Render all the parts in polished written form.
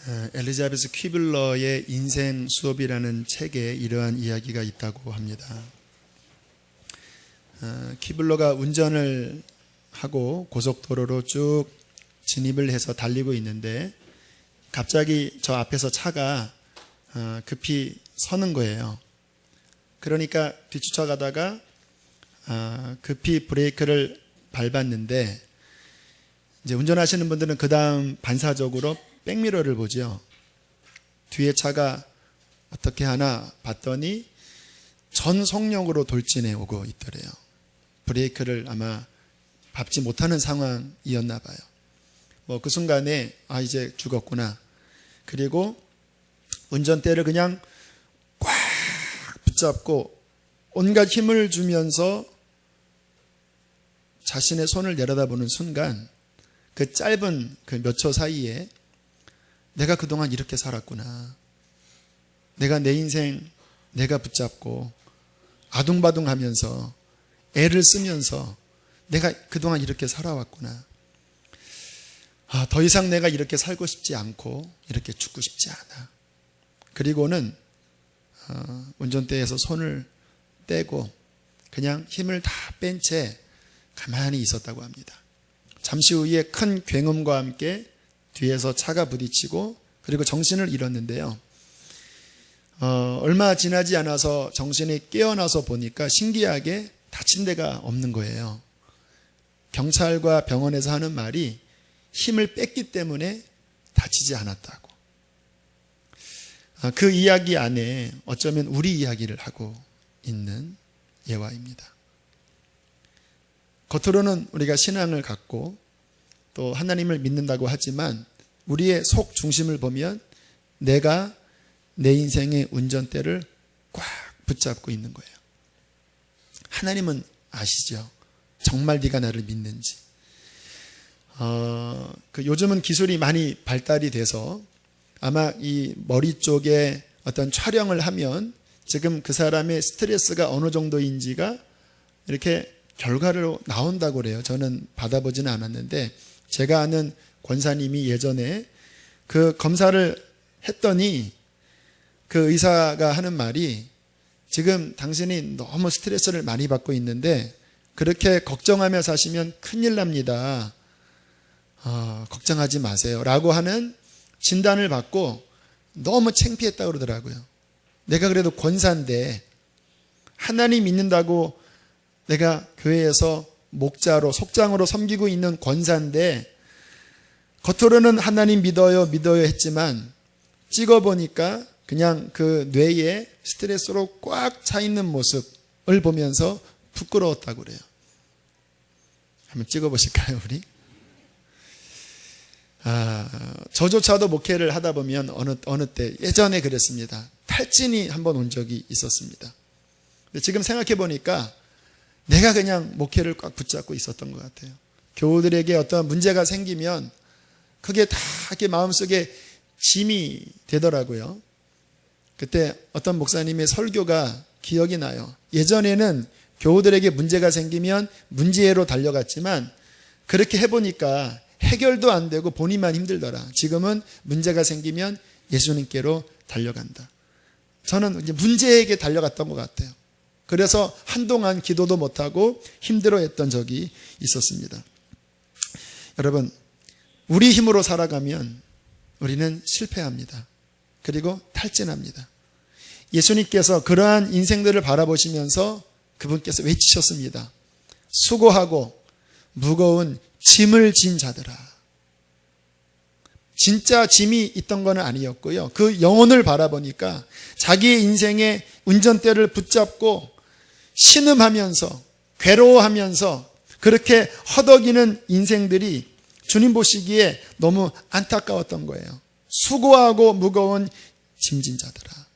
엘리자베스 퀴블러의 인생 수업이라는 책에 이러한 이야기가 있다고 합니다. 퀴블러가 운전을 하고 고속도로로 쭉 진입을 해서 달리고 있는데 갑자기 저 앞에서 차가 급히 서는 거예요. 그러니까 뒤쫓아가다가 급히 브레이크를 밟았는데 이제 운전하시는 분들은 그 다음 반사적으로 백미러를 보죠. 뒤에 차가 어떻게 하나 봤더니 전 속력으로 돌진해 오고 있더래요. 브레이크를 아마 밟지 못하는 상황이었나 봐요. 그 순간에 이제 죽었구나. 그리고 운전대를 그냥 꽉 붙잡고 온갖 힘을 주면서 자신의 손을 내려다보는 순간 그 짧은 그 몇 초 사이에 내가 그동안 이렇게 살았구나. 내가 내 인생 내가 붙잡고 아둥바둥하면서 애를 쓰면서 내가 그동안 이렇게 살아왔구나. 더 이상 내가 이렇게 살고 싶지 않고 이렇게 죽고 싶지 않아. 그리고는 운전대에서 손을 떼고 그냥 힘을 다 뺀 채 가만히 있었다고 합니다. 잠시 후에 큰 굉음과 함께 뒤에서 차가 부딪히고 그리고 정신을 잃었는데요. 얼마 지나지 않아서 정신이 깨어나서 보니까 신기하게 다친 데가 없는 거예요. 경찰과 병원에서 하는 말이 힘을 뺐기 때문에 다치지 않았다고. 그 이야기 안에 어쩌면 우리 이야기를 하고 있는 예화입니다. 겉으로는 우리가 신앙을 갖고 또 하나님을 믿는다고 하지만 우리의 속 중심을 보면 내가 내 인생의 운전대를 꽉 붙잡고 있는 거예요. 하나님은 아시죠? 정말 네가 나를 믿는지. 요즘은 기술이 많이 발달이 돼서 아마 이 머리 쪽에 어떤 촬영을 하면 지금 그 사람의 스트레스가 어느 정도인지가 이렇게 결과로 나온다고 그래요. 저는 받아보지는 않았는데 제가 아는 권사님이 예전에 그 검사를 했더니 그 의사가 하는 말이 지금 당신이 너무 스트레스를 많이 받고 있는데 그렇게 걱정하며 사시면 큰일 납니다. 걱정하지 마세요. 라고 하는 진단을 받고 너무 창피했다고 그러더라고요. 내가 그래도 권사인데 하나님 믿는다고 내가 교회에서 목자로 속장으로 섬기고 있는 권사인데 겉으로는 하나님 믿어요 했지만 찍어보니까 그냥 그 뇌에 스트레스로 꽉 차 있는 모습을 보면서 부끄러웠다고 그래요. 한번 찍어보실까요, 우리? 저조차도 목회를 하다 보면 어느 때 예전에 그랬습니다. 탈진이 한번 온 적이 있었습니다. 근데 지금 생각해 보니까 내가 그냥 목회를 꽉 붙잡고 있었던 것 같아요. 교우들에게 어떤 문제가 생기면 그게 다 이렇게 마음속에 짐이 되더라고요. 그때 어떤 목사님의 설교가 기억이 나요. 예전에는 교우들에게 문제가 생기면 문제로 달려갔지만 그렇게 해보니까 해결도 안 되고 본인만 힘들더라. 지금은 문제가 생기면 예수님께로 달려간다. 저는 이제 문제에게 달려갔던 것 같아요. 그래서 한동안 기도도 못하고 힘들어했던 적이 있었습니다. 여러분, 우리 힘으로 살아가면 우리는 실패합니다. 그리고 탈진합니다. 예수님께서 그러한 인생들을 바라보시면서 그분께서 외치셨습니다. 수고하고 무거운 짐을 진 자들아. 진짜 짐이 있던 건 아니었고요. 그 영혼을 바라보니까 자기의 인생의 운전대를 붙잡고 신음하면서 괴로워하면서 그렇게 허덕이는 인생들이 주님 보시기에 너무 안타까웠던 거예요. 수고하고 무거운 짐진 자들아.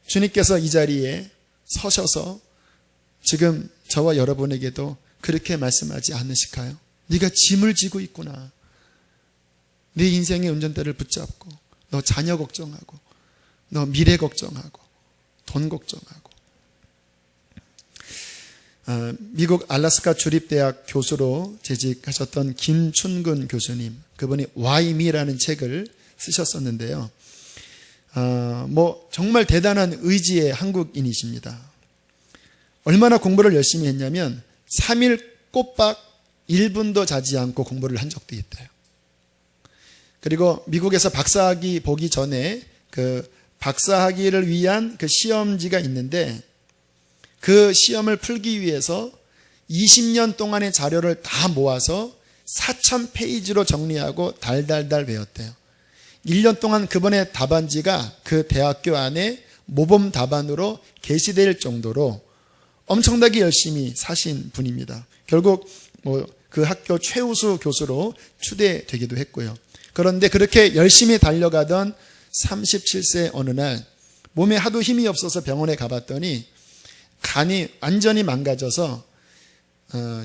주님께서 이 자리에 서셔서 지금 저와 여러분에게도 그렇게 말씀하지 않으실까요? 네가 짐을 지고 있구나. 네 인생의 운전대를 붙잡고 너 자녀 걱정하고 너 미래 걱정하고 돈 걱정하고. 미국 알래스카 주립대학 교수로 재직하셨던 김춘근 교수님, 그분이 Why Me라는 책을 쓰셨었는데요. 정말 대단한 의지의 한국인이십니다. 얼마나 공부를 열심히 했냐면 3일 꼬박 1분도 자지 않고 공부를 한 적도 있대요. 그리고 미국에서 박사학위 보기 전에 그 박사학위를 위한 그 시험지가 있는데 그 시험을 풀기 위해서 20년 동안의 자료를 다 모아서 4,000페이지로 정리하고 달달달 외웠대요. 1년 동안 그분의 답안지가 그 대학교 안에 모범 답안으로 게시될 정도로 엄청나게 열심히 사신 분입니다. 결국 그 학교 최우수 교수로 추대되기도 했고요. 그런데 그렇게 열심히 달려가던 37세 어느 날 몸에 하도 힘이 없어서 병원에 가봤더니 간이 완전히 망가져서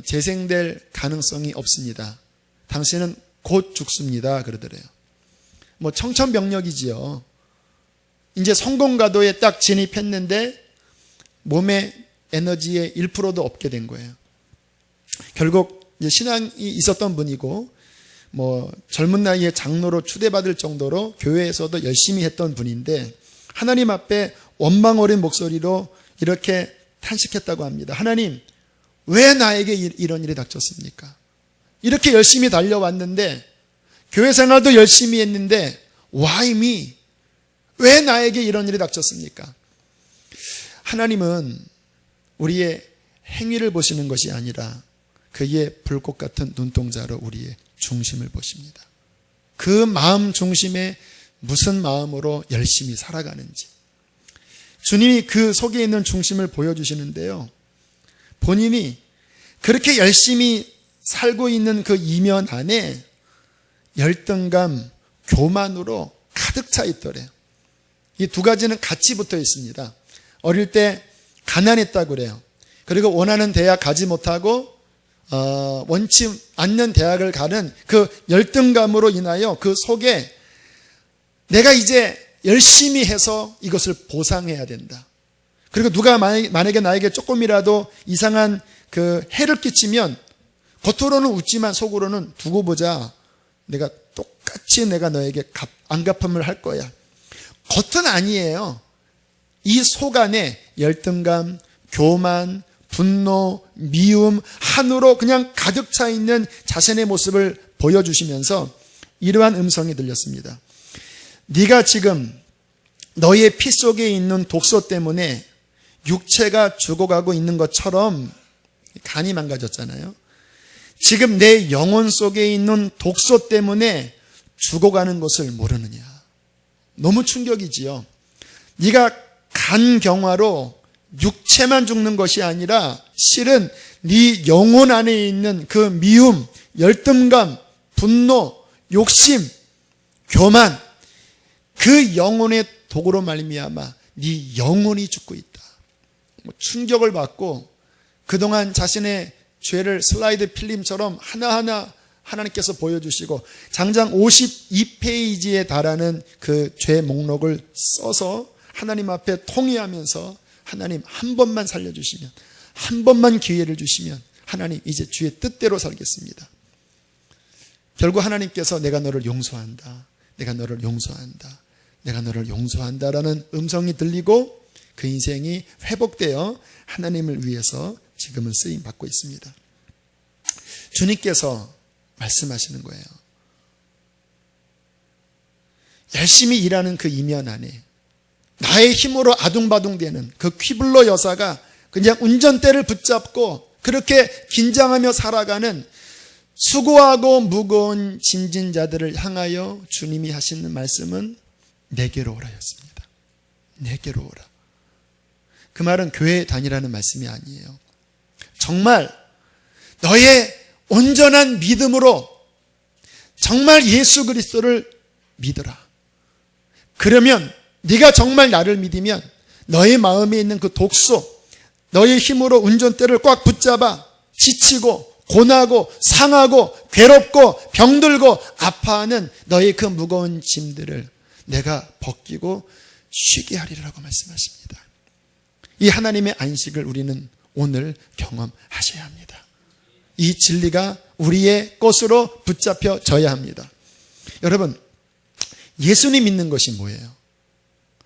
재생될 가능성이 없습니다. 당신은 곧 죽습니다. 그러더래요. 청천벽력이지요. 이제 성공가도에 딱 진입했는데 몸에 에너지의 1%도 없게 된 거예요. 결국 이제 신앙이 있었던 분이고 젊은 나이에 장로로 추대받을 정도로 교회에서도 열심히 했던 분인데 하나님 앞에 원망 어린 목소리로 이렇게 탄식했다고 합니다. 하나님, 왜 나에게 이런 일이 닥쳤습니까? 이렇게 열심히 달려왔는데 교회 생활도 열심히 했는데 Why me? 왜 나에게 이런 일이 닥쳤습니까? 하나님은 우리의 행위를 보시는 것이 아니라 그의 불꽃 같은 눈동자로 우리의 중심을 보십니다. 그 마음 중심에 무슨 마음으로 열심히 살아가는지 주님이 그 속에 있는 중심을 보여주시는데요. 본인이 그렇게 열심히 살고 있는 그 이면 안에 열등감, 교만으로 가득 차 있더래요. 이 두 가지는 같이 붙어 있습니다. 어릴 때 가난했다고 그래요. 그리고 원하는 대학 가지 못하고 원치 않는 대학을 가는 그 열등감으로 인하여 그 속에 내가 이제 열심히 해서 이것을 보상해야 된다. 그리고 누가 만약에 나에게 조금이라도 이상한 그 해를 끼치면 겉으로는 웃지만 속으로는 두고 보자. 내가 똑같이 내가 너에게 안갚음을 할 거야. 겉은 아니에요. 이 속 안에 열등감, 교만, 분노, 미움, 한으로 그냥 가득 차 있는 자신의 모습을 보여주시면서 이러한 음성이 들렸습니다. 네가 지금 너의 피 속에 있는 독소 때문에 육체가 죽어가고 있는 것처럼 간이 망가졌잖아요. 지금 내 영혼 속에 있는 독소 때문에 죽어가는 것을 모르느냐. 너무 충격이지요. 네가 간경화로 육체만 죽는 것이 아니라 실은 네 영혼 안에 있는 그 미움, 열등감, 분노, 욕심, 교만, 그 영혼의 독으로 말미암아 네 영혼이 죽고 있다. 충격을 받고 그동안 자신의 죄를 슬라이드 필름처럼 하나하나 하나님께서 보여주시고 장장 52페이지에 달하는 그 죄 목록을 써서 하나님 앞에 통회하면서 하나님 한 번만 살려주시면, 한 번만 기회를 주시면 하나님 이제 주의 뜻대로 살겠습니다. 결국 하나님께서 내가 너를 용서한다, 내가 너를 용서한다, 내가 너를 용서한다라는 음성이 들리고 그 인생이 회복되어 하나님을 위해서 지금은 쓰임받고 있습니다. 주님께서 말씀하시는 거예요. 열심히 일하는 그 이면 안에 나의 힘으로 아둥바둥대는 그 퀴블러 여사가 그냥 운전대를 붙잡고 그렇게 긴장하며 살아가는 수고하고 무거운 짐진 자들을 향하여 주님이 하시는 말씀은 내게로 오라였습니다. 내게로 오라. 그 말은 교회에 다니라는 말씀이 아니에요. 정말 너의 온전한 믿음으로 정말 예수 그리스도를 믿어라. 그러면 네가 정말 나를 믿으면 너의 마음에 있는 그 독소, 너의 힘으로 운전대를 꽉 붙잡아 지치고 고나고 상하고 괴롭고 병들고 아파하는 너의 그 무거운 짐들을 내가 벗기고 쉬게 하리라고 말씀하십니다. 이 하나님의 안식을 우리는 오늘 경험하셔야 합니다. 이 진리가 우리의 것으로 붙잡혀져야 합니다. 여러분, 예수님 믿는 것이 뭐예요?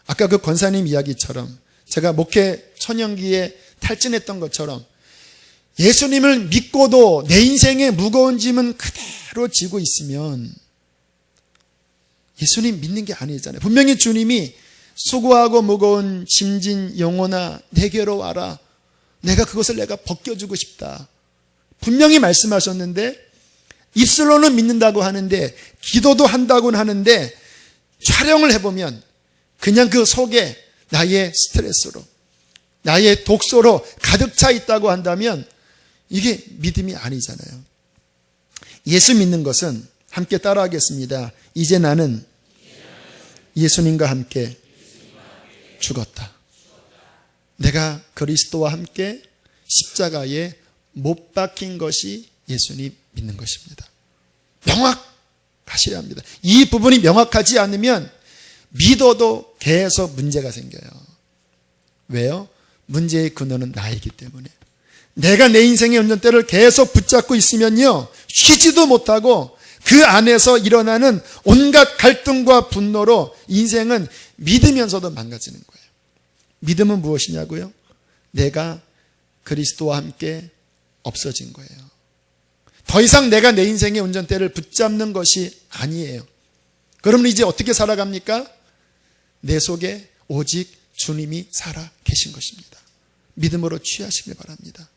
아까 그 권사님 이야기처럼 제가 목회 천연기에 탈진했던 것처럼 예수님을 믿고도 내 인생의 무거운 짐은 그대로 지고 있으면 예수님 믿는 게 아니잖아요. 분명히 주님이 수고하고 무거운 짐진 영혼아 내게로 와라. 내가 그것을 내가 벗겨주고 싶다. 분명히 말씀하셨는데 입술로는 믿는다고 하는데 기도도 한다고는 하는데 촬영을 해보면 그냥 그 속에 나의 스트레스로 나의 독소로 가득 차 있다고 한다면 이게 믿음이 아니잖아요. 예수 믿는 것은 함께 따라하겠습니다. 이제 나는 예수님과 함께 죽었다. 내가 그리스도와 함께 십자가에 못 박힌 것이 예수님 믿는 것입니다. 명확하셔야 합니다. 이 부분이 명확하지 않으면 믿어도 계속 문제가 생겨요. 왜요? 문제의 근원은 나이기 때문에. 내가 내 인생의 운전대를 계속 붙잡고 있으면요, 쉬지도 못하고 그 안에서 일어나는 온갖 갈등과 분노로 인생은 믿으면서도 망가지는 거예요. 믿음은 무엇이냐고요? 내가 그리스도와 함께 없어진 거예요. 더 이상 내가 내 인생의 운전대를 붙잡는 것이 아니에요. 그러면 이제 어떻게 살아갑니까? 내 속에 오직 주님이 살아 계신 것입니다. 믿음으로 취하시길 바랍니다.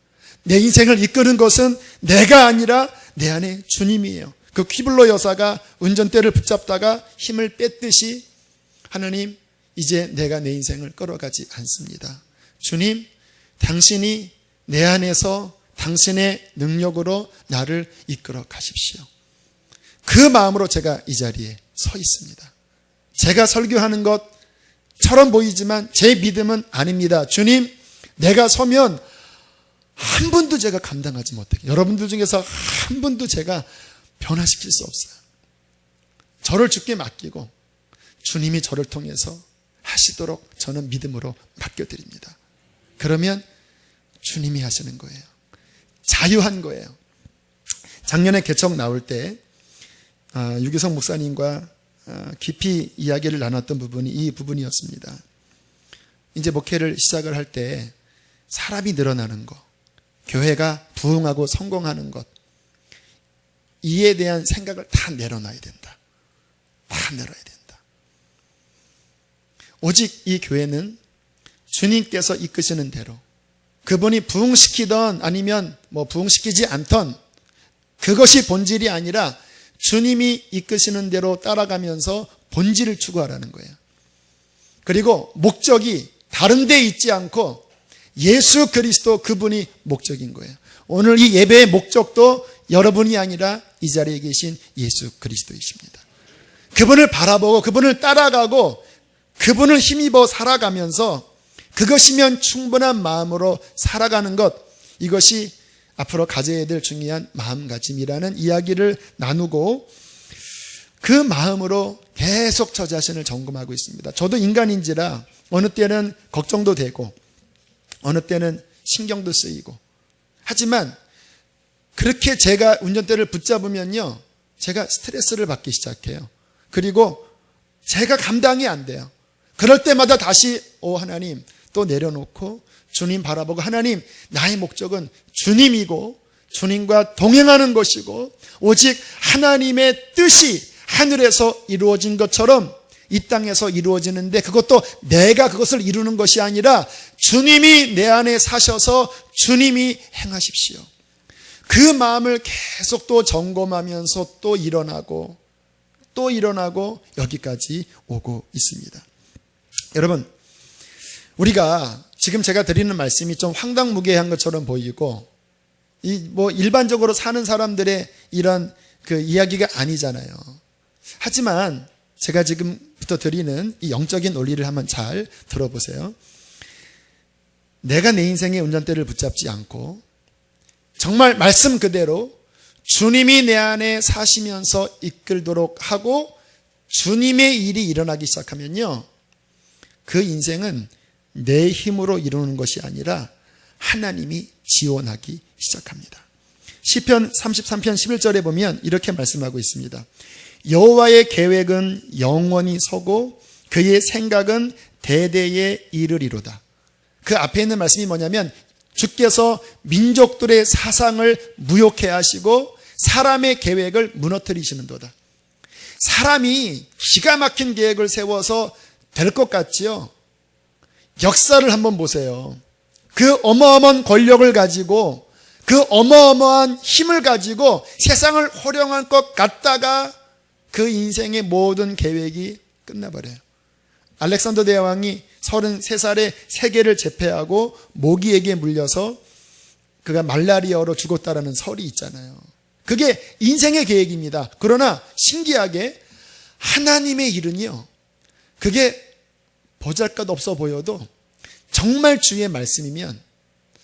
내 인생을 이끄는 것은 내가 아니라 내 안에 주님이에요. 그 퀴블로 여사가 운전대를 붙잡다가 힘을 뺐듯이 하나님, 이제 내가 내 인생을 끌어가지 않습니다. 주님, 당신이 내 안에서 당신의 능력으로 나를 이끌어 가십시오. 그 마음으로 제가 이 자리에 서 있습니다. 제가 설교하는 것처럼 보이지만 제 믿음은 아닙니다. 주님, 내가 서면 한 분도 제가 감당하지 못해요. 여러분들 중에서 한 분도 제가 변화시킬 수 없어요. 저를 주께 맡기고 주님이 저를 통해서 하시도록 저는 믿음으로 맡겨드립니다. 그러면 주님이 하시는 거예요. 자유한 거예요. 작년에 개척 나올 때 유기성 목사님과 깊이 이야기를 나눴던 부분이 이 부분이었습니다. 이제 목회를 시작을 할 때 사람이 늘어나는 것, 교회가 부흥하고 성공하는 것, 이에 대한 생각을 다 내려놔야 된다. 다 내려야 된다. 오직 이 교회는 주님께서 이끄시는 대로, 그분이 부흥시키던 아니면 부흥시키지 않던 그것이 본질이 아니라 주님이 이끄시는 대로 따라가면서 본질을 추구하라는 거예요. 그리고 목적이 다른 데 있지 않고 예수 그리스도 그분이 목적인 거예요. 오늘 이 예배의 목적도 여러분이 아니라 이 자리에 계신 예수 그리스도이십니다. 그분을 바라보고 그분을 따라가고 그분을 힘입어 살아가면서 그것이면 충분한 마음으로 살아가는 것, 이것이 앞으로 가져야 될 중요한 마음가짐이라는 이야기를 나누고 그 마음으로 계속 저 자신을 점검하고 있습니다. 저도 인간인지라 어느 때는 걱정도 되고 어느 때는 신경도 쓰이고, 하지만 그렇게 제가 운전대를 붙잡으면요, 제가 스트레스를 받기 시작해요. 그리고 제가 감당이 안 돼요. 그럴 때마다 다시 하나님, 또 내려놓고 주님 바라보고, 하나님, 나의 목적은 주님이고 주님과 동행하는 것이고 오직 하나님의 뜻이 하늘에서 이루어진 것처럼 이 땅에서 이루어지는데, 그것도 내가 그것을 이루는 것이 아니라 주님이 내 안에 사셔서 주님이 행하십시오. 그 마음을 계속 또 점검하면서 또 일어나고 여기까지 오고 있습니다. 여러분, 우리가 지금 제가 드리는 말씀이 좀 황당무계한 것처럼 보이고 일반적으로 사는 사람들의 이런 그 이야기가 아니잖아요. 하지만 제가 지금부터 드리는 이 영적인 논리를 한번 잘 들어보세요. 내가 내 인생의 운전대를 붙잡지 않고 정말 말씀 그대로 주님이 내 안에 사시면서 이끌도록 하고 주님의 일이 일어나기 시작하면요, 그 인생은 내 힘으로 이루는 것이 아니라 하나님이 지원하기 시작합니다. 시편 33편 11절에 보면 이렇게 말씀하고 있습니다. 여호와의 계획은 영원히 서고 그의 생각은 대대에 이르리로다. 그 앞에 있는 말씀이 뭐냐면 주께서 민족들의 사상을 무욕해 하시고 사람의 계획을 무너뜨리시는도다. 사람이 기가 막힌 계획을 세워서 될 것 같지요? 역사를 한번 보세요. 그 어마어마한 권력을 가지고 그 어마어마한 힘을 가지고 세상을 호령할 것 같다가 그 인생의 모든 계획이 끝나버려요. 알렉산더 대왕이 33살에 세계를 제패하고 모기에게 물려서 그가 말라리아로 죽었다라는 설이 있잖아요. 그게 인생의 계획입니다. 그러나 신기하게 하나님의 일은요, 그게 보잘것없어 보여도 정말 주의 말씀이면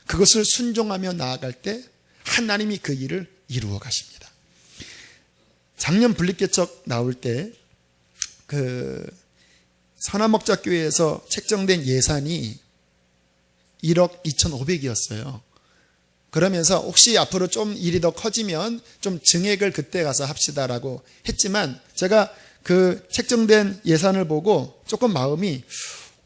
그것을 순종하며 나아갈 때 하나님이 그 일을 이루어 가십니다. 작년 분립개척 나올 때 그 선화목자교회에서 책정된 예산이 1억 2,500이었어요. 그러면서 혹시 앞으로 좀 일이 더 커지면 좀 증액을 그때 가서 합시다라고 했지만 제가 그 책정된 예산을 보고 조금 마음이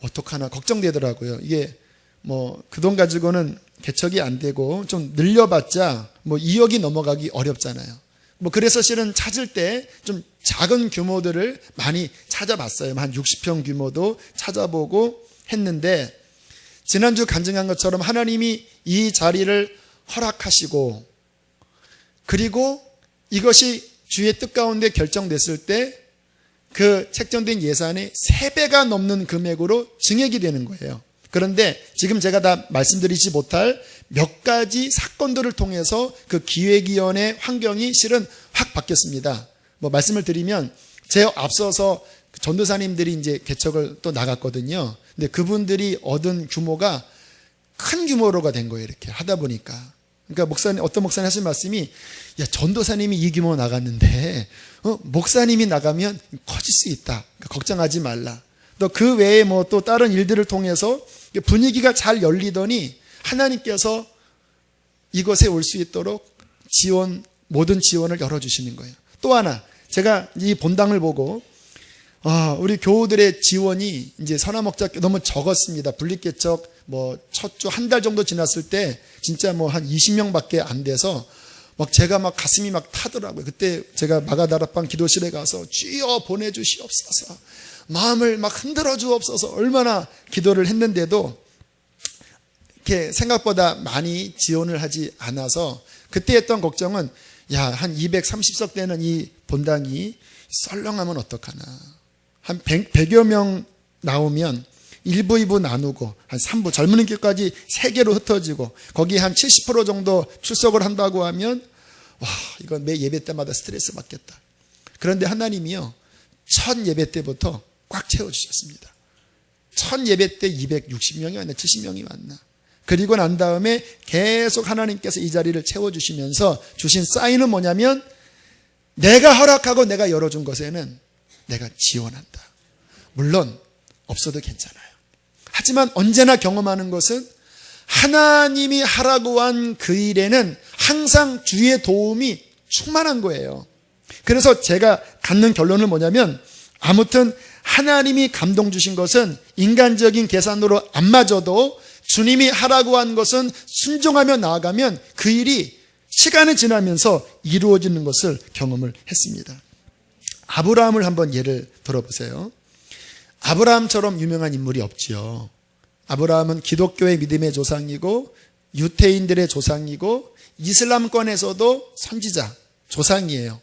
어떡하나 걱정되더라고요. 이게 뭐 그 돈 가지고는 개척이 안 되고 좀 늘려봤자 뭐 2억이 넘어가기 어렵잖아요. 뭐 그래서 실은 찾을 때 좀 작은 규모들을 많이 찾아봤어요. 한 60평 규모도 찾아보고 했는데 지난주 간증한 것처럼 하나님이 이 자리를 허락하시고 그리고 이것이 주의 뜻 가운데 결정됐을 때 그 책정된 예산의 3배가 넘는 금액으로 증액이 되는 거예요. 그런데 지금 제가 다 말씀드리지 못할 몇 가지 사건들을 통해서 그 기획위원회 환경이 실은 확 바뀌었습니다. 뭐 말씀을 드리면 제 앞서서 전도사님들이 이제 개척을 또 나갔거든요. 근데 그분들이 얻은 규모가 큰 규모로가 된 거예요. 이렇게 하다 보니까. 그러니까 목사님, 어떤 목사님 하신 말씀이 야, 전도사님이 이 규모 나갔는데 목사님이 나가면 커질 수 있다. 그러니까 걱정하지 말라. 또 그 외에 뭐 또 다른 일들을 통해서 분위기가 잘 열리더니 하나님께서 이것에 올 수 있도록 모든 지원을 열어주시는 거예요. 또 하나, 제가 이 본당을 보고 우리 교우들의 지원이 이제 선화목자 너무 적었습니다. 분립개척 뭐 첫 주 한 달 정도 지났을 때 진짜 뭐 한 20명밖에 안 돼서 막 제가 막 가슴이 막 타더라고요. 그때 제가 마가다락방 기도실에 가서 주여 보내주시옵소서, 마음을 막 흔들어 주옵소서 얼마나 기도를 했는데도 이렇게 생각보다 많이 지원을 하지 않아서 그때 했던 걱정은 야, 한 230석 되는 이 본당이 썰렁하면 어떡하나. 한 100여 명 나오면 1부, 2부 나누고 한 3부 젊은이교까지 3개로 흩어지고 거기에 한 70% 정도 출석을 한다고 하면 와, 이건 매 예배 때마다 스트레스 받겠다. 그런데 하나님이요, 첫 예배 때부터 꽉 채워주셨습니다. 첫 예배 때 260명이 왔나 70명이 왔나. 그리고 난 다음에 계속 하나님께서 이 자리를 채워주시면서 주신 사인은 뭐냐면 내가 허락하고 내가 열어준 것에는 내가 지원한다. 물론 없어도 괜찮아요. 하지만 언제나 경험하는 것은 하나님이 하라고 한 그 일에는 항상 주의 도움이 충만한 거예요. 그래서 제가 갖는 결론은 뭐냐면 아무튼 하나님이 감동 주신 것은 인간적인 계산으로 안 맞아도 주님이 하라고 한 것은 순종하며 나아가면 그 일이 시간이 지나면서 이루어지는 것을 경험을 했습니다. 아브라함을 한번 예를 들어보세요. 아브라함처럼 유명한 인물이 없지요. 아브라함은 기독교의 믿음의 조상이고 유태인들의 조상이고 이슬람권에서도 선지자, 조상이에요.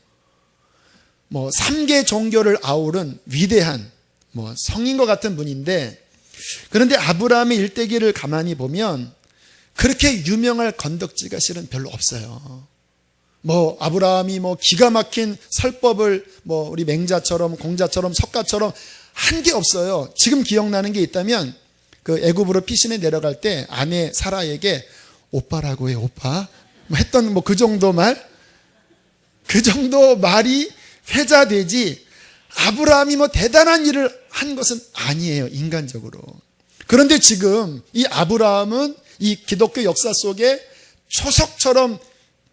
뭐 3개 종교를 아우른 위대한 성인 것 같은 분인데, 그런데 아브라함의 일대기를 가만히 보면 그렇게 유명할 건덕지가 실은 별로 없어요. 아브라함이 기가 막힌 설법을 우리 맹자처럼 공자처럼 석가처럼 한 게 없어요. 지금 기억나는 게 있다면 그 애굽으로 피신해 내려갈 때 아내 사라에게 오빠라고 해, 오빠 했던 그 정도 말, 그 정도 말이 회자되지 아브라함이 대단한 일을 한 것은 아니에요, 인간적으로. 그런데 지금 이 아브라함은 이 기독교 역사 속에 초석처럼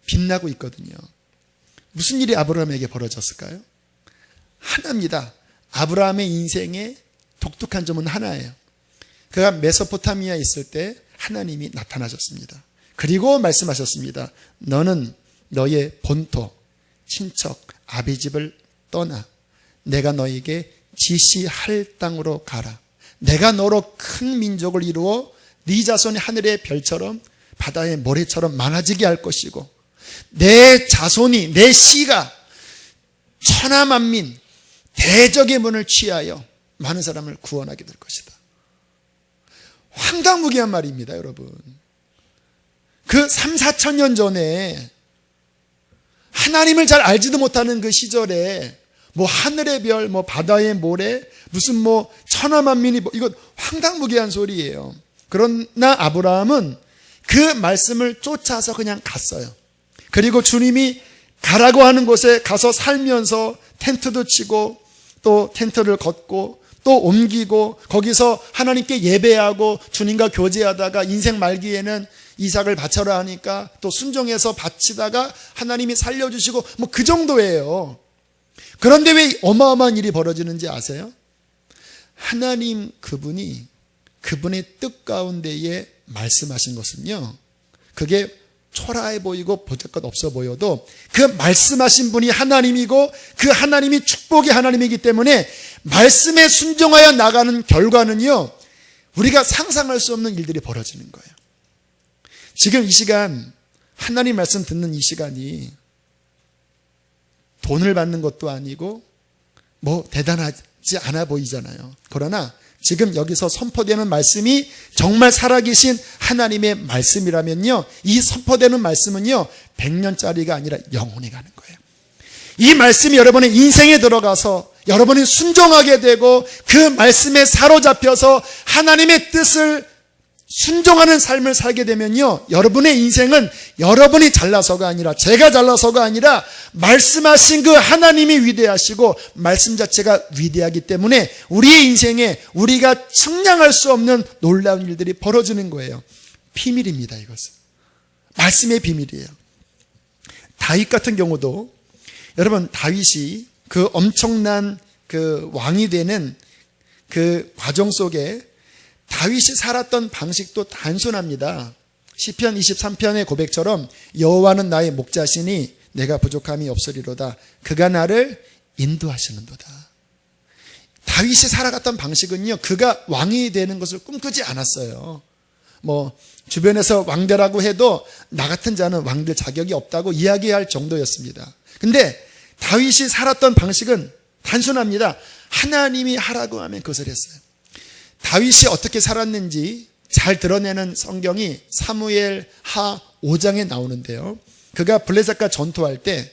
빛나고 있거든요. 무슨 일이 아브라함에게 벌어졌을까요? 하나입니다. 아브라함의 인생의 독특한 점은 하나예요. 그가 메소포타미아에 있을 때 하나님이 나타나셨습니다. 그리고 말씀하셨습니다. 너는 너의 본토, 친척, 아비집을 떠나 내가 너에게 지시할 땅으로 가라. 내가 너로 큰 민족을 이루어 네 자손이 하늘의 별처럼 바다의 모래처럼 많아지게 할 것이고 내 자손이 내 씨가 천하만민 대적의 문을 취하여 많은 사람을 구원하게 될 것이다. 황당무계한 말입니다, 여러분. 그 3, 4천 년 전에 하나님을 잘 알지도 못하는 그 시절에 뭐 하늘의 별, 뭐 바다의 모래, 무슨 뭐 천하만민이 이거 황당무계한 소리예요. 그러나 아브라함은 그 말씀을 쫓아서 그냥 갔어요. 그리고 주님이 가라고 하는 곳에 가서 살면서 텐트도 치고 또 텐트를 걷고 또 옮기고 거기서 하나님께 예배하고 주님과 교제하다가 인생 말기에는 이삭을 바쳐라 하니까 또 순종해서 바치다가 하나님이 살려주시고 뭐 그 정도예요. 그런데 왜 어마어마한 일이 벌어지는지 아세요? 하나님 그분이 그분의 뜻 가운데에 말씀하신 것은요, 그게 초라해 보이고 보잘것 없어 보여도 그 말씀하신 분이 하나님이고 그 하나님이 축복의 하나님이기 때문에 말씀에 순종하여 나가는 결과는요, 우리가 상상할 수 없는 일들이 벌어지는 거예요. 지금 이 시간 하나님 말씀 듣는 이 시간이 돈을 받는 것도 아니고 뭐 대단하지 않아 보이잖아요. 그러나 지금 여기서 선포되는 말씀이 정말 살아계신 하나님의 말씀이라면요, 이 선포되는 말씀은요 100년짜리가 아니라 영원히 가는 거예요. 이 말씀이 여러분의 인생에 들어가서 여러분이 순종하게 되고 그 말씀에 사로잡혀서 하나님의 뜻을 순종하는 삶을 살게 되면요, 여러분의 인생은 여러분이 잘나서가 아니라 제가 잘나서가 아니라 말씀하신 그 하나님이 위대하시고 말씀 자체가 위대하기 때문에 우리의 인생에 우리가 측량할 수 없는 놀라운 일들이 벌어지는 거예요. 비밀입니다. 이것은 말씀의 비밀이에요. 다윗 같은 경우도 여러분, 다윗이 그 엄청난 그 왕이 되는 그 과정 속에 다윗이 살았던 방식도 단순합니다. 시편 23편의 고백처럼 여호와는 나의 목자시니 내가 부족함이 없으리로다. 그가 나를 인도하시는도다. 다윗이 살아갔던 방식은요, 그가 왕이 되는 것을 꿈꾸지 않았어요. 뭐 주변에서 왕되라고 해도 나 같은 자는 왕될 자격이 없다고 이야기할 정도였습니다. 근데 다윗이 살았던 방식은 단순합니다. 하나님이 하라고 하면 그것을 했어요. 다윗이 어떻게 살았는지 잘 드러내는 성경이 사무엘 하 5장에 나오는데요, 그가 블레셋과 전투할 때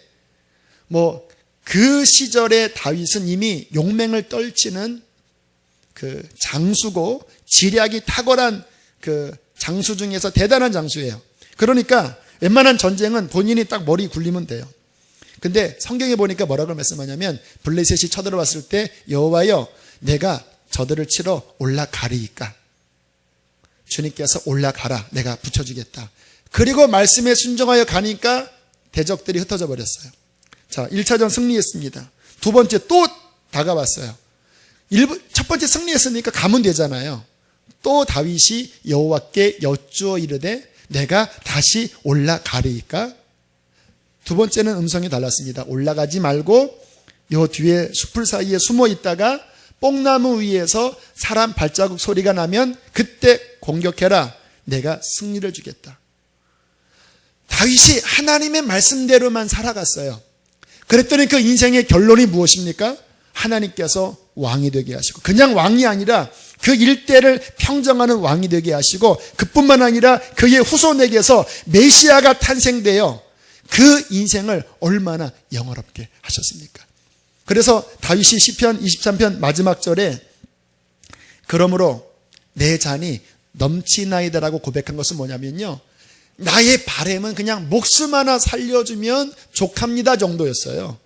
뭐 그 시절의 다윗은 이미 용맹을 떨치는 그 장수고 지략이 탁월한 그 장수 중에서 대단한 장수예요. 그러니까 웬만한 전쟁은 본인이 딱 머리 굴리면 돼요. 근데 성경에 보니까 뭐라고 말씀하냐면 블레셋이 쳐들어왔을 때 여호와여 내가 저들을 치러 올라가리이까 주님께서 올라가라 내가 붙여주겠다. 그리고 말씀에 순종하여 가니까 대적들이 흩어져 버렸어요. 자, 1차전 승리했습니다. 두 번째 또 다가왔어요. 첫 번째 승리했으니까 가면 되잖아요. 또 다윗이 여호와께 여쭈어 이르되 내가 다시 올라가리이까. 두 번째는 음성이 달랐습니다. 올라가지 말고 요 뒤에 숲을 사이에 숨어 있다가 뽕나무 위에서 사람 발자국 소리가 나면 그때 공격해라. 내가 승리를 주겠다. 다윗이 하나님의 말씀대로만 살아갔어요. 그랬더니 그 인생의 결론이 무엇입니까? 하나님께서 왕이 되게 하시고, 그냥 왕이 아니라 그 일대를 평정하는 왕이 되게 하시고, 그뿐만 아니라 그의 후손에게서 메시아가 탄생되어 그 인생을 얼마나 영화롭게 하셨습니까? 그래서 다윗이 시편 23편 마지막 절에 그러므로 내 잔이 넘치나이다라고 고백한 것은 뭐냐면요, 나의 바람은 그냥 목숨 하나 살려주면 족합니다 정도였어요.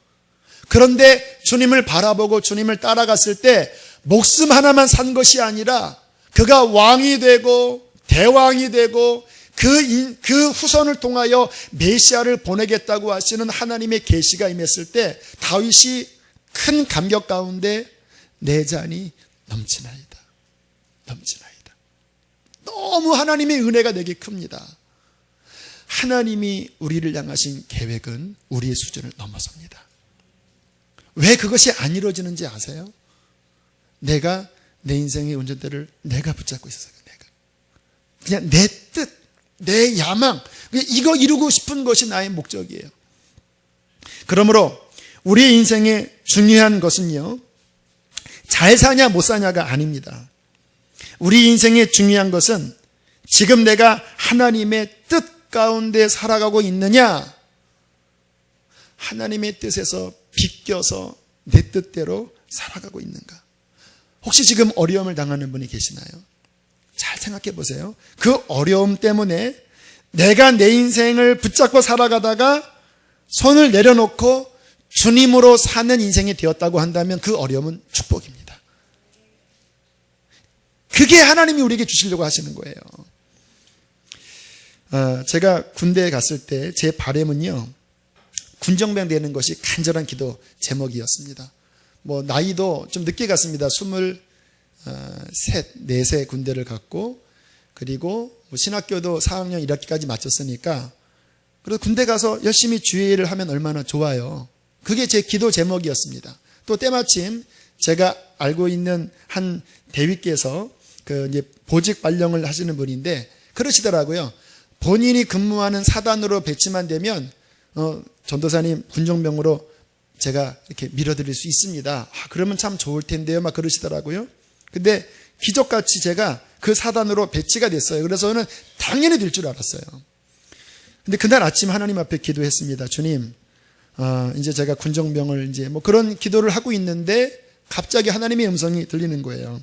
그런데 주님을 바라보고 주님을 따라갔을 때 목숨 하나만 산 것이 아니라 그가 왕이 되고 대왕이 되고 그 후손을 통하여 메시아를 보내겠다고 하시는 하나님의 계시가 임했을 때 다윗이 큰 감격 가운데 내 잔이 넘치나이다. 넘치나이다. 너무 하나님의 은혜가 내게 큽니다. 하나님이 우리를 향하신 계획은 우리의 수준을 넘어섭니다. 왜 그것이 안 이루어지는지 아세요? 내가 내 인생의 운전대를 내가 붙잡고 있어서 그냥 내 뜻, 내 야망, 이거 이루고 싶은 것이 나의 목적이에요. 그러므로 우리의 인생의 중요한 것은요, 잘 사냐 못 사냐가 아닙니다. 우리 인생의 중요한 것은 지금 내가 하나님의 뜻 가운데 살아가고 있느냐, 하나님의 뜻에서 비껴서 내 뜻대로 살아가고 있는가. 혹시 지금 어려움을 당하는 분이 계시나요? 잘 생각해 보세요. 그 어려움 때문에 내가 내 인생을 붙잡고 살아가다가 손을 내려놓고 주님으로 사는 인생이 되었다고 한다면 그 어려움은 축복입니다. 그게 하나님이 우리에게 주시려고 하시는 거예요. 제가 군대에 갔을 때 제 바람은요, 군정병 되는 것이 간절한 기도 제목이었습니다. 나이도 좀 늦게 갔습니다. 23, 4세 군대를 갔고, 그리고 신학교도 4학년 1학기까지 마쳤으니까, 그래서 군대 가서 열심히 주의 일을 하면 얼마나 좋아요. 그게 제 기도 제목이었습니다. 또 때마침 제가 알고 있는 한 대위께서 이제 보직 발령을 하시는 분인데 그러시더라고요. 본인이 근무하는 사단으로 배치만 되면 전도사님 군정병으로 제가 이렇게 밀어드릴 수 있습니다. 그러면 참 좋을 텐데요. 막 그러시더라고요. 근데 기적같이 제가 그 사단으로 배치가 됐어요. 그래서 저는 당연히 될 줄 알았어요. 근데 그날 아침 하나님 앞에 기도했습니다. 주님, 이제 제가 군정병을 이제 그런 기도를 하고 있는데 갑자기 하나님의 음성이 들리는 거예요.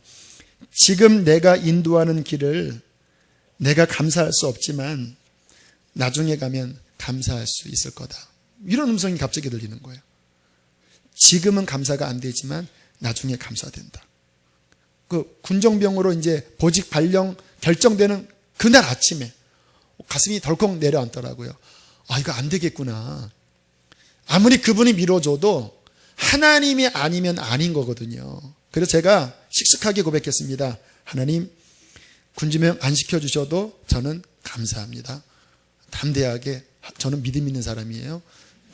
지금 내가 인도하는 길을 내가 감사할 수 없지만 나중에 가면 감사할 수 있을 거다. 이런 음성이 갑자기 들리는 거예요. 지금은 감사가 안 되지만 나중에 감사된다. 그 군정병으로 이제 보직 발령 결정되는 그날 아침에 가슴이 덜컥 내려앉더라고요. 이거 안 되겠구나. 아무리 그분이 밀어줘도 하나님이 아니면 아닌 거거든요. 그래서 제가 씩씩하게 고백했습니다. 하나님, 군지명 안 시켜주셔도 저는 감사합니다. 담대하게, 저는 믿음 있는 사람이에요.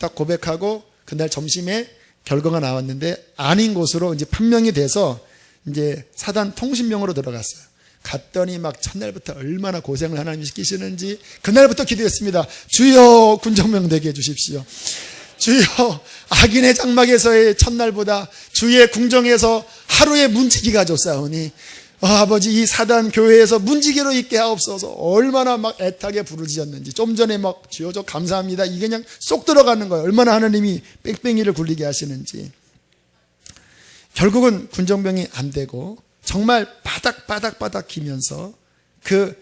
딱 고백하고 그날 점심에 결과가 나왔는데 아닌 곳으로 이제 판명이 돼서 이제 사단 통신병으로 들어갔어요. 갔더니 막 첫날부터 얼마나 고생을 하나님이 시키시는지 그날부터 기도했습니다. 주여 군정병 되게 해주십시오. 주여 악인의 장막에서의 첫날보다 주의 궁정에서 하루의 문지기가 줬사오니 아버지 이 사단 교회에서 문지기로 있게 하옵소서. 얼마나 막 애타게 부르짖었는지. 좀 전에 막 주여 저 감사합니다. 이게 그냥 쏙 들어가는 거예요. 얼마나 하나님이 뺑뺑이를 굴리게 하시는지. 결국은 군정병이 안 되고 정말 바닥바닥 기면서 그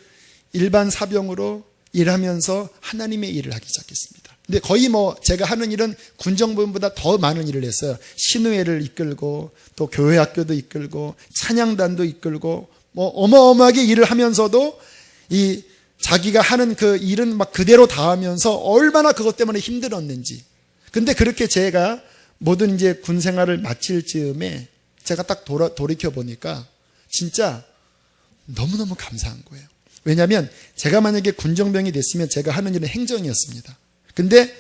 일반 사병으로 일하면서 하나님의 일을 하기 시작했습니다. 근데 거의 제가 하는 일은 군정병보다 더 많은 일을 했어요. 신우회를 이끌고 또 교회 학교도 이끌고 찬양단도 이끌고 어마어마하게 일을 하면서도 이 자기가 하는 그 일은 막 그대로 다 하면서 얼마나 그것 때문에 힘들었는지. 근데 그렇게 제가 모든 이제 군 생활을 마칠 즈음에 제가 딱 돌이켜 보니까 진짜 너무너무 감사한 거예요. 왜냐하면 제가 만약에 군정병이 됐으면 제가 하는 일은 행정이었습니다. 근데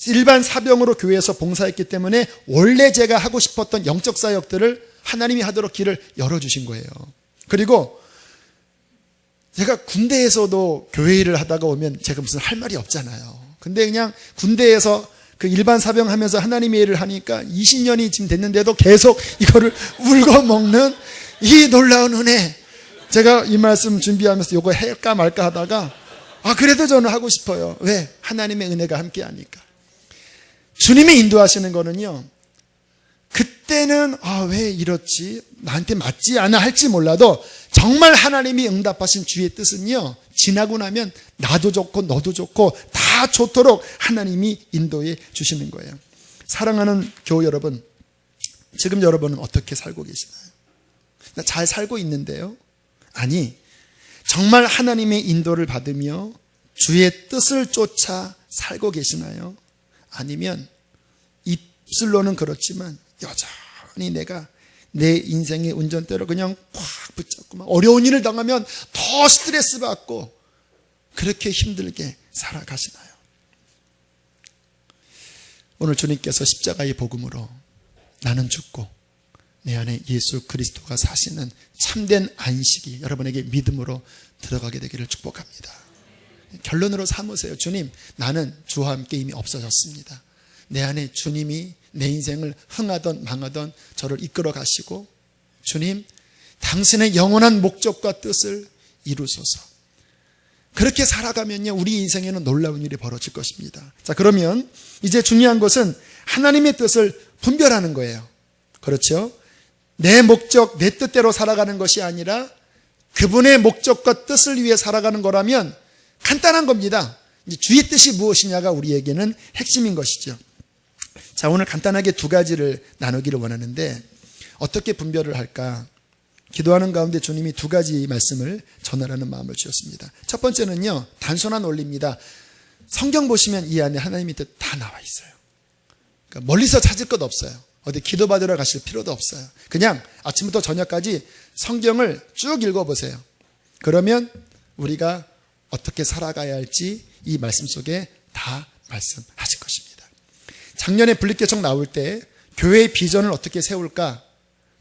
일반 사병으로 교회에서 봉사했기 때문에 원래 제가 하고 싶었던 영적 사역들을 하나님이 하도록 길을 열어주신 거예요. 그리고 제가 군대에서도 교회 일을 하다가 오면 제가 무슨 할 말이 없잖아요. 근데 그냥 군대에서 그 일반 사병 하면서 하나님의 일을 하니까 20년이 지금 됐는데도 계속 이거를 울고 먹는 이 놀라운 은혜. 제가 이 말씀 준비하면서 이거 할까 말까 하다가 그래도 저는 하고 싶어요. 왜? 하나님의 은혜가 함께 하니까. 주님이 인도하시는 거는요, 그때는 왜 이렇지? 나한테 맞지 않아 할지 몰라도 정말 하나님이 응답하신 주의 뜻은요, 지나고 나면 나도 좋고 너도 좋고 다 좋도록 하나님이 인도해 주시는 거예요. 사랑하는 교우 여러분, 지금 여러분은 어떻게 살고 계시나요? 잘 살고 있는데요? 아니, 정말 하나님의 인도를 받으며 주의 뜻을 쫓아 살고 계시나요? 아니면 입술로는 그렇지만 여전히 내가 내 인생의 운전대로 그냥 꽉 붙잡고 막 어려운 일을 당하면 더 스트레스 받고 그렇게 힘들게 살아가시나요? 오늘 주님께서 십자가의 복음으로 나는 죽고 내 안에 예수 그리스도가 사시는 참된 안식이 여러분에게 믿음으로 들어가게 되기를 축복합니다. 결론으로 삼으세요. 주님, 나는 주와 함께 이미 없어졌습니다. 내 안에 주님이 내 인생을 흥하던 망하던 저를 이끌어 가시고, 주님, 당신의 영원한 목적과 뜻을 이루소서. 그렇게 살아가면요, 우리 인생에는 놀라운 일이 벌어질 것입니다. 자, 그러면 이제 중요한 것은 하나님의 뜻을 분별하는 거예요. 그렇죠? 내 목적, 내 뜻대로 살아가는 것이 아니라 그분의 목적과 뜻을 위해 살아가는 거라면 간단한 겁니다. 이제 주의 뜻이 무엇이냐가 우리에게는 핵심인 것이죠. 자, 오늘 간단하게 두 가지를 나누기를 원하는데 어떻게 분별을 할까? 기도하는 가운데 주님이 두 가지 말씀을 전하라는 마음을 주셨습니다. 첫 번째는요, 단순한 원리입니다. 성경 보시면 이 안에 하나님의 뜻 다 나와 있어요. 그러니까 멀리서 찾을 것 없어요. 어디 기도받으러 가실 필요도 없어요. 그냥 아침부터 저녁까지 성경을 쭉 읽어보세요. 그러면 우리가 어떻게 살아가야 할지 이 말씀 속에 다 말씀하실 것입니다. 작년에 분립개척 나올 때 교회의 비전을 어떻게 세울까?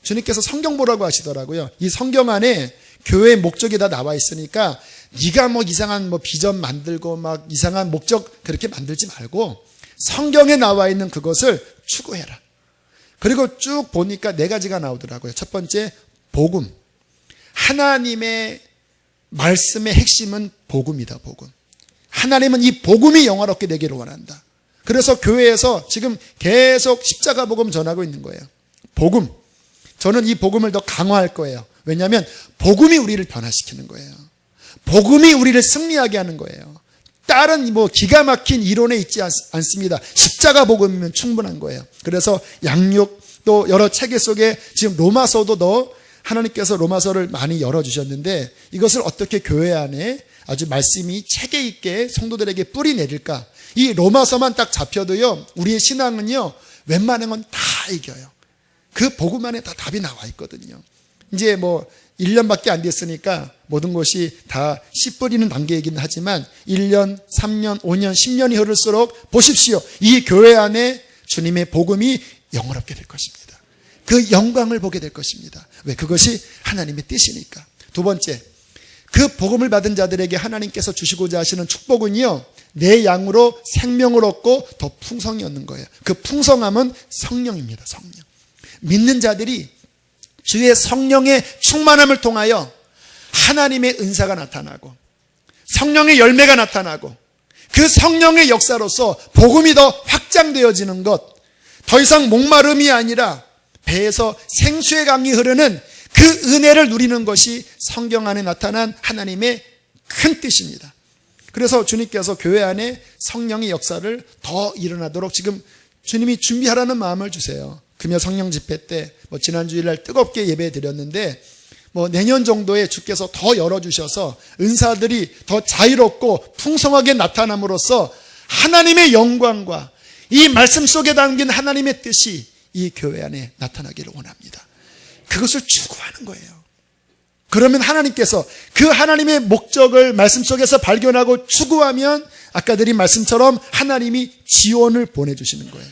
주님께서 성경 보라고 하시더라고요. 이 성경 안에 교회의 목적이 다 나와 있으니까 네가 뭐 이상한 뭐 비전 만들고 막 이상한 목적 그렇게 만들지 말고 성경에 나와 있는 그것을 추구해라. 그리고 쭉 보니까 네 가지가 나오더라고요. 첫 번째, 복음. 하나님의 말씀의 핵심은 복음이다, 복음. 하나님은 이 복음이 영화롭게 되기를 원한다. 그래서 교회에서 지금 계속 십자가 복음 전하고 있는 거예요. 복음. 저는 이 복음을 더 강화할 거예요. 왜냐하면 복음이 우리를 변화시키는 거예요. 복음이 우리를 승리하게 하는 거예요. 다른 뭐 기가 막힌 이론에 있지 않습니다. 십자가 복음이면 충분한 거예요. 그래서 양육 또 여러 체계 속에 지금 로마서도 더 하나님께서 로마서를 많이 열어주셨는데 이것을 어떻게 교회 안에 아주 말씀이 체계 있게 성도들에게 뿌리 내릴까? 이 로마서만 딱 잡혀도요, 우리의 신앙은요, 웬만한 건 다 이겨요. 그 복음 안에 다 답이 나와 있거든요. 이제 뭐 1년밖에 안 됐으니까 모든 것이 다 씨 뿌리는 단계이긴 하지만 1년, 3년, 5년, 10년이 흐를수록 보십시오. 이 교회 안에 주님의 복음이 영원롭게 될 것입니다. 그 영광을 보게 될 것입니다. 왜? 그것이 하나님의 뜻이니까. 두 번째, 그 복음을 받은 자들에게 하나님께서 주시고자 하시는 축복은요, 내 양으로 생명을 얻고 더 풍성히 얻는 거예요. 그 풍성함은 성령입니다. 성령. 믿는 자들이 주의 성령의 충만함을 통하여 하나님의 은사가 나타나고 성령의 열매가 나타나고 그 성령의 역사로서 복음이 더 확장되어지는 것, 더 이상 목마름이 아니라 배에서 생수의 강이 흐르는 그 은혜를 누리는 것이 성경 안에 나타난 하나님의 큰 뜻입니다. 그래서 주님께서 교회 안에 성령의 역사를 더 일어나도록 지금 주님이 준비하라는 마음을 주세요. 금요 성령 집회 때 지난 주일날 뜨겁게 예배 드렸는데 내년 정도에 주께서 더 열어주셔서 은사들이 더 자유롭고 풍성하게 나타남으로써 하나님의 영광과 이 말씀 속에 담긴 하나님의 뜻이 이 교회 안에 나타나기를 원합니다. 그것을 추구하는 거예요. 그러면 하나님께서 그 하나님의 목적을 말씀 속에서 발견하고 추구하면 아까 드린 말씀처럼 하나님이 지원을 보내주시는 거예요.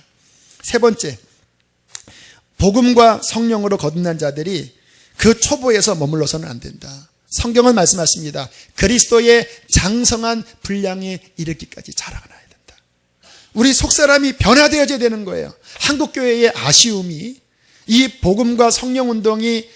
세 번째, 복음과 성령으로 거듭난 자들이 그 초보에서 머물러서는 안 된다. 성경은 말씀하십니다. 그리스도의 장성한 분량에 이르기까지 자라나야 된다. 우리 속사람이 변화되어져야 되는 거예요. 한국교회의 아쉬움이 이 복음과 성령 운동이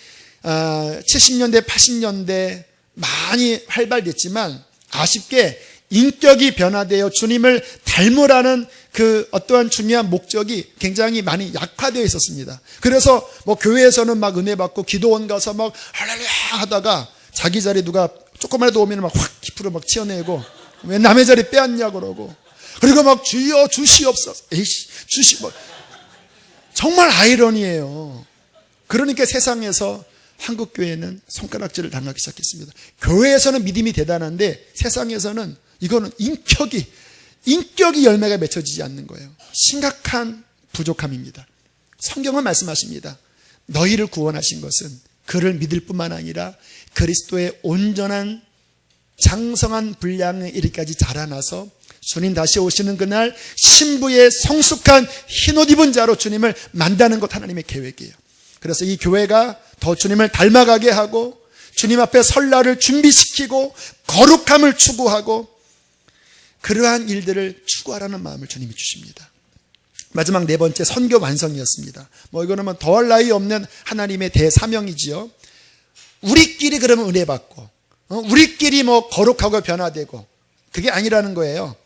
70년대, 80년대 많이 활발됐지만 아쉽게 인격이 변화되어 주님을 닮으라는 그 어떠한 중요한 목적이 굉장히 많이 약화되어 있었습니다. 그래서 교회에서는 막 은혜 받고 기도원 가서 막 할렐루야 하다가 자기 자리 누가 조금이라도 오면 막 확 기프로 막 치어내고 왜 남의 자리 빼앗냐 그러고 그리고 막 주여 주시옵소서 에이씨 주시 정말 아이러니예요. 그러니까 세상에서 한국교회는 손가락질을 당하기 시작했습니다. 교회에서는 믿음이 대단한데 세상에서는 이거는 인격이 열매가 맺혀지지 않는 거예요. 심각한 부족함입니다. 성경은 말씀하십니다. 너희를 구원하신 것은 그를 믿을 뿐만 아니라 그리스도의 온전한 장성한 분량에 이르기까지 자라나서 주님 다시 오시는 그날 신부의 성숙한 흰옷 입은 자로 주님을 만나는 것 하나님의 계획이에요. 그래서 이 교회가 더 주님을 닮아가게 하고 주님 앞에 설 날을 준비시키고 거룩함을 추구하고 그러한 일들을 추구하라는 마음을 주님이 주십니다. 마지막 네 번째, 선교 완성이었습니다. 이거는 더할 나위 없는 하나님의 대사명이지요. 우리끼리 그러면 은혜 받고 우리끼리 거룩하고 변화되고 그게 아니라는 거예요.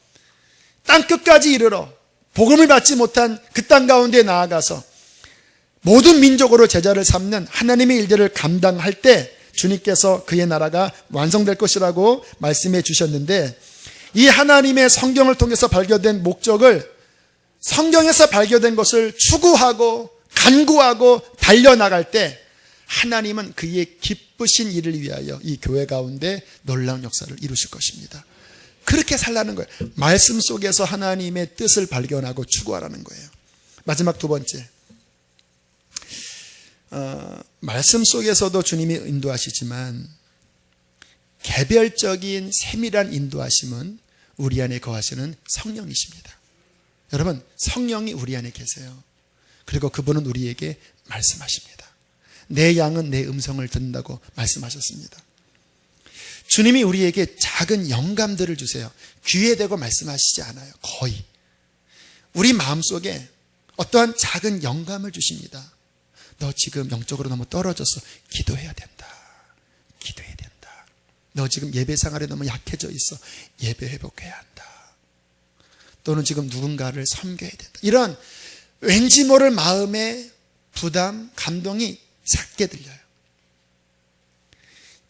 땅 끝까지 이르러 복음을 받지 못한 그 땅 가운데 나아가서 모든 민족으로 제자를 삼는 하나님의 일들을 감당할 때 주님께서 그의 나라가 완성될 것이라고 말씀해 주셨는데, 이 하나님의 성경을 통해서 발견된 목적을, 성경에서 발견된 것을 추구하고 간구하고 달려나갈 때 하나님은 그의 기쁘신 일을 위하여 이 교회 가운데 놀라운 역사를 이루실 것입니다. 그렇게 살라는 거예요. 말씀 속에서 하나님의 뜻을 발견하고 추구하라는 거예요. 마지막 두 번째, 말씀 속에서도 주님이 인도하시지만 개별적인 세밀한 인도하심은 우리 안에 거하시는 성령이십니다. 여러분, 성령이 우리 안에 계세요. 그리고 그분은 우리에게 말씀하십니다. 내 양은 내 음성을 듣는다고 말씀하셨습니다. 주님이 우리에게 작은 영감들을 주세요. 귀에 대고 말씀하시지 않아요. 거의 우리 마음속에 어떠한 작은 영감을 주십니다. 너 지금 영적으로 너무 떨어져서 기도해야 된다. 기도해야 된다. 너 지금 예배 생활에 너무 약해져 있어. 예배 회복해야 한다. 또는 지금 누군가를 섬겨야 된다. 이런 왠지 모를 마음의 부담, 감동이 작게 들려요.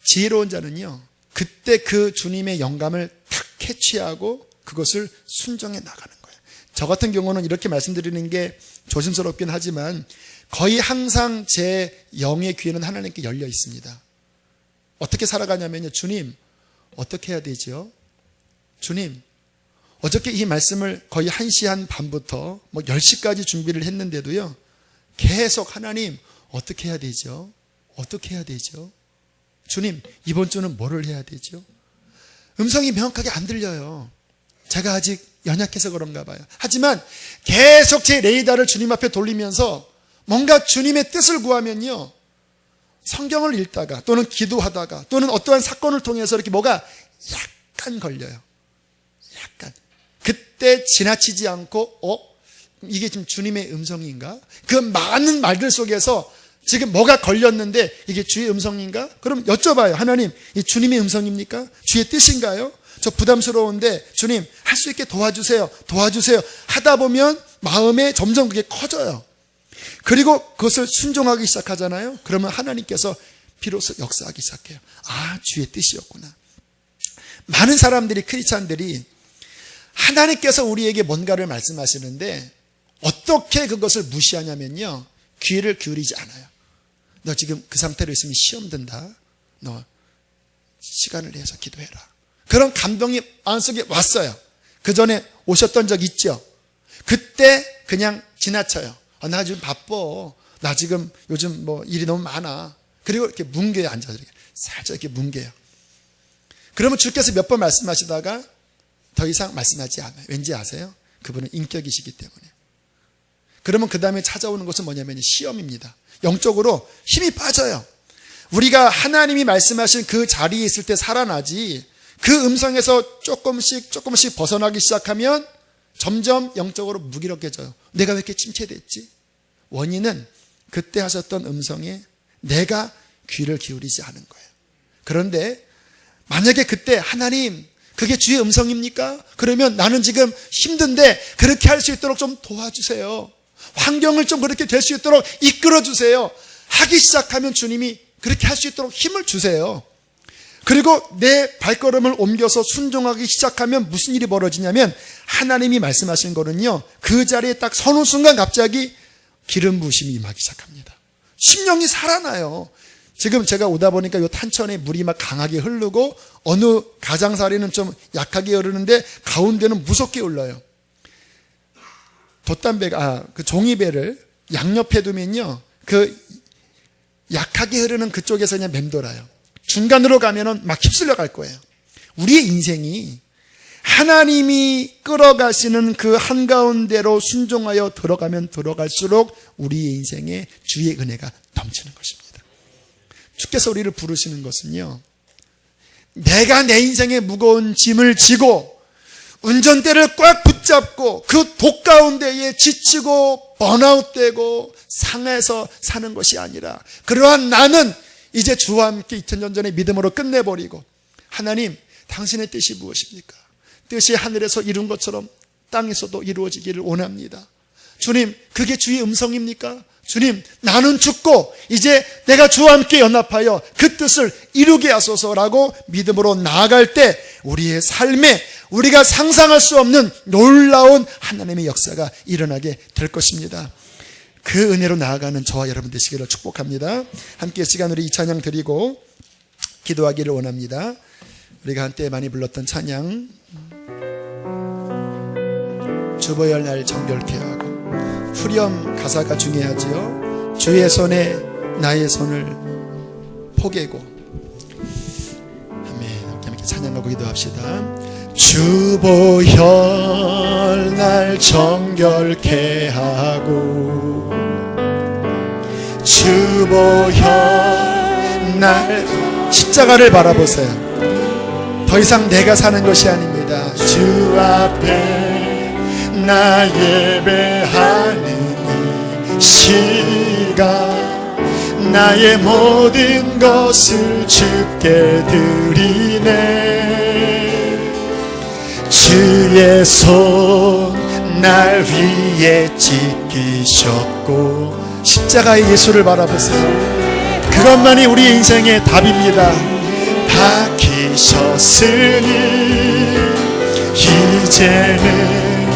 지혜로운 자는요, 그때 그 주님의 영감을 탁 캐치하고 그것을 순종해 나가는 거예요. 저 같은 경우는 이렇게 말씀드리는 게 조심스럽긴 하지만 거의 항상 제 영의 귀에는 하나님께 열려 있습니다. 어떻게 살아가냐면요, 주님 어떻게 해야 되죠? 주님, 어저께 이 말씀을 거의 1시 한 반부터 10시까지 준비를 했는데도요, 계속 하나님 어떻게 해야 되죠? 어떻게 해야 되죠? 주님, 이번 주는 뭐를 해야 되죠? 음성이 명확하게 안 들려요. 제가 아직 연약해서 그런가 봐요. 하지만 계속 제 레이더를 주님 앞에 돌리면서 뭔가 주님의 뜻을 구하면요, 성경을 읽다가 또는 기도하다가 또는 어떠한 사건을 통해서 이렇게 뭐가 약간 걸려요. 약간. 그때 지나치지 않고 이게 지금 주님의 음성인가? 그 많은 말들 속에서 지금 뭐가 걸렸는데 이게 주의 음성인가? 그럼 여쭤봐요. 하나님, 이 주님의 음성입니까? 주의 뜻인가요? 저 부담스러운데 주님 할 수 있게 도와주세요. 도와주세요. 하다 보면 마음에 점점 그게 커져요. 그리고 그것을 순종하기 시작하잖아요. 그러면 하나님께서 비로소 역사하기 시작해요. 아, 주의 뜻이었구나. 많은 사람들이, 크리스찬들이 하나님께서 우리에게 뭔가를 말씀하시는데 어떻게 그것을 무시하냐면요, 귀를 기울이지 않아요. 너 지금 그 상태로 있으면 시험 든다. 너 시간을 내서 기도해라. 그런 감동이 마음속에 왔어요. 그 전에 오셨던 적 있죠. 그때 그냥 지나쳐요. 나 지금 바빠. 나 지금 요즘 일이 너무 많아. 그리고 이렇게 뭉개요. 앉아서 이렇게 살짝 이렇게 뭉개요. 그러면 주께서 몇 번 말씀하시다가 더 이상 말씀하지 않아요. 왠지 아세요? 그분은 인격이시기 때문에. 그러면 그 다음에 찾아오는 것은 뭐냐면 시험입니다. 영적으로 힘이 빠져요. 우리가 하나님이 말씀하신 그 자리에 있을 때 살아나지, 그 음성에서 조금씩 벗어나기 시작하면 점점 영적으로 무기력해져요. 내가 왜 이렇게 침체됐지? 원인은 그때 하셨던 음성에 내가 귀를 기울이지 않은 거예요. 그런데 만약에 그때 하나님, 그게 주의 음성입니까? 그러면 나는 지금 힘든데 그렇게 할 수 있도록 좀 도와주세요. 환경을 좀 그렇게 될 수 있도록 이끌어 주세요. 하기 시작하면 주님이 그렇게 할 수 있도록 힘을 주세요. 그리고 내 발걸음을 옮겨서 순종하기 시작하면 무슨 일이 벌어지냐면, 하나님이 말씀하신 거는요, 그 자리에 딱 서는 순간 갑자기 기름 부으심이 임하기 시작합니다. 심령이 살아나요. 지금 제가 오다 보니까 요 탄천에 물이 막 강하게 흐르고 어느 가장사리는 좀 약하게 흐르는데 가운데는 무섭게 흘러요. 돛담배가, 그 종이배를 양옆에 두면요, 그 약하게 흐르는 그쪽에서 그냥 맴돌아요. 중간으로 가면은 막 휩쓸려 갈 거예요. 우리의 인생이 하나님이 끌어가시는 그 한가운데로 순종하여 들어가면 들어갈수록 우리의 인생에 주의 은혜가 넘치는 것입니다. 주께서 우리를 부르시는 것은요, 내가 내 인생의 무거운 짐을 지고 운전대를 꽉 붙잡고 그 독 가운데에 지치고 번아웃되고 상해서 사는 것이 아니라, 그러한 나는 이제 주와 함께 2000년 전에 믿음으로 끝내버리고, 하나님 당신의 뜻이 무엇입니까? 뜻이 하늘에서 이룬 것처럼 땅에서도 이루어지기를 원합니다. 주님, 그게 주의 음성입니까? 주님, 나는 죽고 이제 내가 주와 함께 연합하여 그 뜻을 이루게 하소서라고 믿음으로 나아갈 때 우리의 삶에 우리가 상상할 수 없는 놀라운 하나님의 역사가 일어나게 될 것입니다. 그 은혜로 나아가는 저와 여러분 되시기를 축복합니다. 함께 시간으로 이 찬양 드리고 기도하기를 원합니다. 우리가 한때 많이 불렀던 찬양, 주보혈 날 정결케 하고, 후렴 가사가 중요하지요. 주의 손에 나의 손을 포개고. 아멘. 함께 찬양하고 기도합시다. 주보혈 날 정결케 하고, 주보혈 날, 십자가를 바라보세요. 더 이상 내가 사는 것이 아닙니다. 주 앞에 나 예배하는 이 시간, 나의 모든 것을 주께 드리네. 주의 손 날 위에 지키셨고, 십자가의 예수를 바라보세요. 그것만이 우리 인생의 답입니다. 밝히셨으니 이제는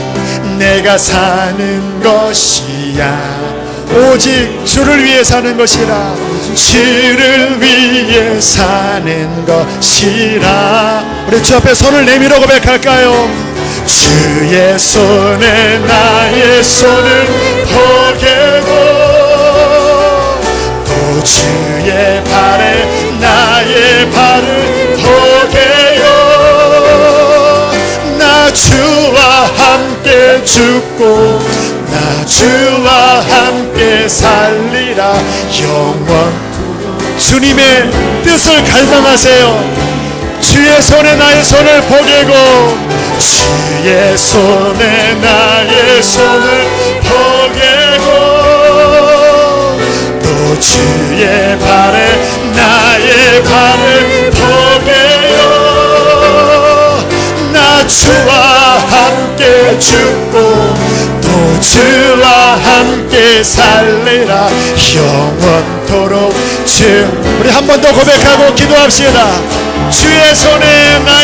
내가 사는 것이야. 오직 주를 위해 사는 것이라. 주를 위해 사는 것이라. 우리 주 앞에 손을 내밀어 고백할까요? 주의 손에 나의 손을 포개고, 또 주의 발에 나의 발을 포개요. 나 주와 함께 죽고 나 주와 함께 살리라. 영원토록 주님의 뜻을 갈망하세요. 주의 손에 나의 손을 포개고, 주의 손에 나의 손을 포개고, 또 주의 발에 나의 발을 포개요. 나 주와 함께 죽고 또 주와 함께 살리라. 영원토록 주. 우리 한 번 더 고백하고 기도합시다. 주의 손에 나